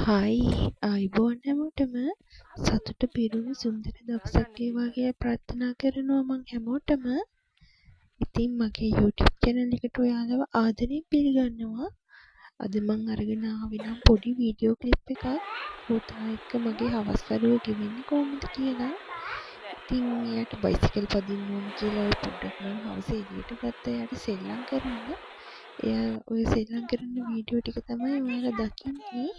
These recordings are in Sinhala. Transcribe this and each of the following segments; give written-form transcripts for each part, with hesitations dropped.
හයි අයිබෝන් හැමෝටම සතුට පිරුණු සුන්දර දවසක් වේවා කියලා ප්‍රාර්ථනා කරනවා මං හැමෝටම. ඉතින් මගේ YouTube channel එකට ඔයාලව ආදරයෙන් පිළිගන්නවා. අද මං අරගෙන ආවේ නම් පොඩි වීඩියෝ ක්ලිප් එකක් පුතා එක්ක මගේ හවස්කරුව ගෙවෙන්නේ කොහොමද කියලා. ඉතින් එයාට බයිසිකල් පදින්න ඕන කියලා පොඩ්ඩක් මම හවස එළියට ගත්තා එයාට සෙල්ලම් කරන්න. එයා ඔය සෙල්ලම් කරන වීඩියෝ ටික තමයි ඔයාලා දකින්නේ.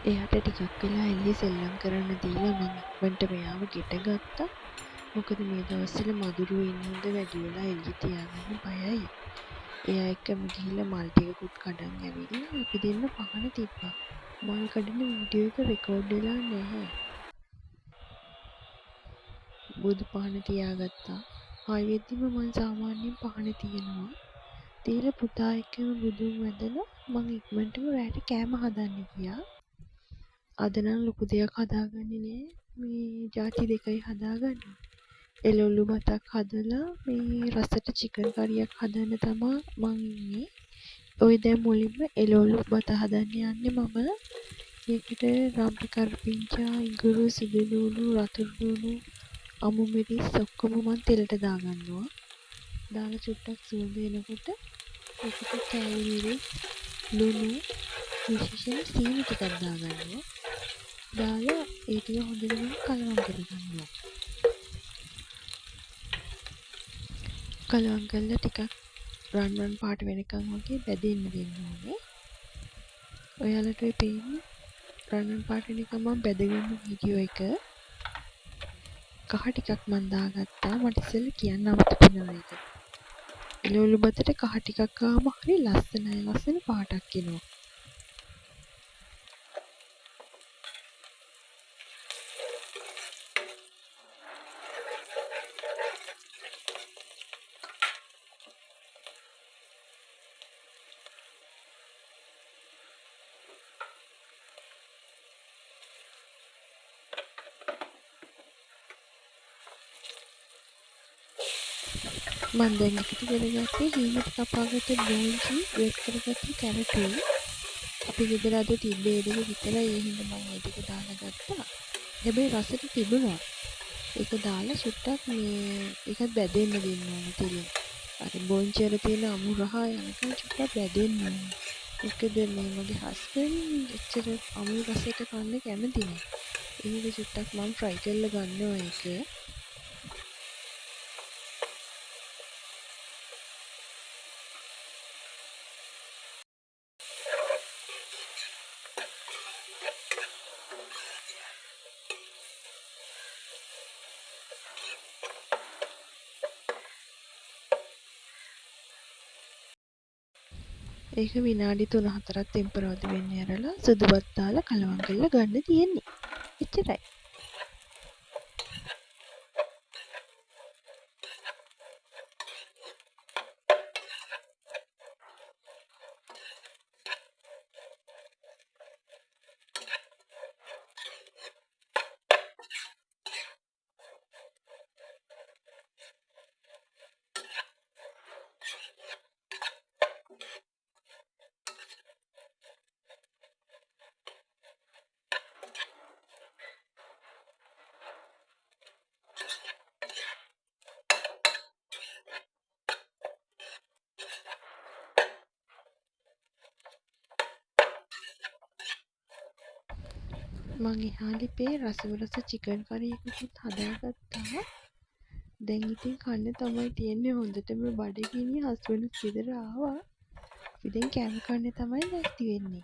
එයාට ටිකක් වෙලා එළිය සෙල්ලම් කරන්න දීලා මම ඉක්මනට මෙයාව ගෙට ගත්තා. මොකද මේ දවස්වල මදුරුවෝ ඉන්නොන්ද වැඩි වෙලා එළිය තියාගන්න බයයි. එයා එක්කම ගිහිල්ලා මල් ටිකකුත් කඩන් ඇවිල්ලා අපි දෙන්න පහන තිබ්බා. මල් කඩන වීඩියෝ එක රෙකෝඩ් වෙලා නැහැ. බුදු පහන තියාගත්තා. ආයෙ වෙද්දිම මම සාමාන්‍යයෙන් පහන තියනවා. තියලා පුතා එක්කම බුදුන් වැඳලා මම ඉක්මනටම රැට කෑම හදන්න ගියා. අද නම් ලොකු දෙයක් හදාගන්නේ නෑ. මේ ජාති දෙකයි හදාගන්නේ. එළවලු බතක් හදලා මේ රසට චිකන් කරියක් හදන්න තමා මං ඉන්නේ. ඔය දැන් මුලින්ම එළවලු බත හදන්න යන්නේ මම. ඒකට රම්පි කරපිංචා, ඉඟුරු, සුදු ලූණු, රතුරු ලූණු, අමු මිරිස් ඔක්කොම මං තෙලට දාගන්නවා. දාලා චුට්ටක් සුවඳ එනකොට ඒකට කෑලි මිරිස්, ලුණු, විශේෂයෙන් සීනි ටිකක් දාගන්නවා. දාලා ඒ ටික හොඳටම කලවම් කරගන්නවා. කලවම් කරලා ටිකක් රන් පාට වෙනකන් වගේ බැදෙන්න දෙන්න ඕනේ. ඔයාලට ඔය පේන්නේ රන් පාට වෙනකන් මම බැදගන්න වීඩියෝ එක. කහ ටිකක් මම දාගත්තා. මට ඉස්සෙල්ලා කියන්න අමතකුණා ඒක. එළවලු බතට කහ ටිකක් ආවම හරි ලස්සනයි. ලස්සන පාටක් එනවා. මම දැන් එකතු කරගත්තේ හීනට කපාගත්ත බෝන්චි වෙට් කරගත්ත කැරටුයි. අපි ගෙදර අද තිබ්බේ ඒ දෙක විතරයි. ඒ හින්දා මම ඒ දෙක දාලා ගත්තා. හැබැයි රසට තිබුණා. ඒක දාලා චුට්ටක් මේ ඒකත් බැදෙන්න දෙන්න ඕනේ තෙලින්. අර බෝන්චි වල තියෙන අමු රහ යනකම් චුට්ටක් බැදෙන්න ඕනේ. මොකද මේ මගේ හස්බන්ඩ් එච්චර අමු රසයට කන්න කැමති නෑ. ඒක චුට්ටක් මම ෆ්‍රයි කරලා ගන්නවා ඒක. ඒක විනාඩි 3-4ක් ටෙම්පරාදු වෙන්න ඇරලා සුදු බත් දාලා කලවම් කරලා ගන්න තියෙන්නේ. එච්චරයි. මං එහා ලිපේ රසවරස චිකන් කරි එකකුත් හදාගත්තා. දැන් ඉතින් කන්න තමයි තියෙන්නේ. හොඳටම බඩගිනි. හස්බන්ඩ් ගෙදර ආවා. අපි දැන් කෑම කන්න තමයි නැස්ති වෙන්නේ.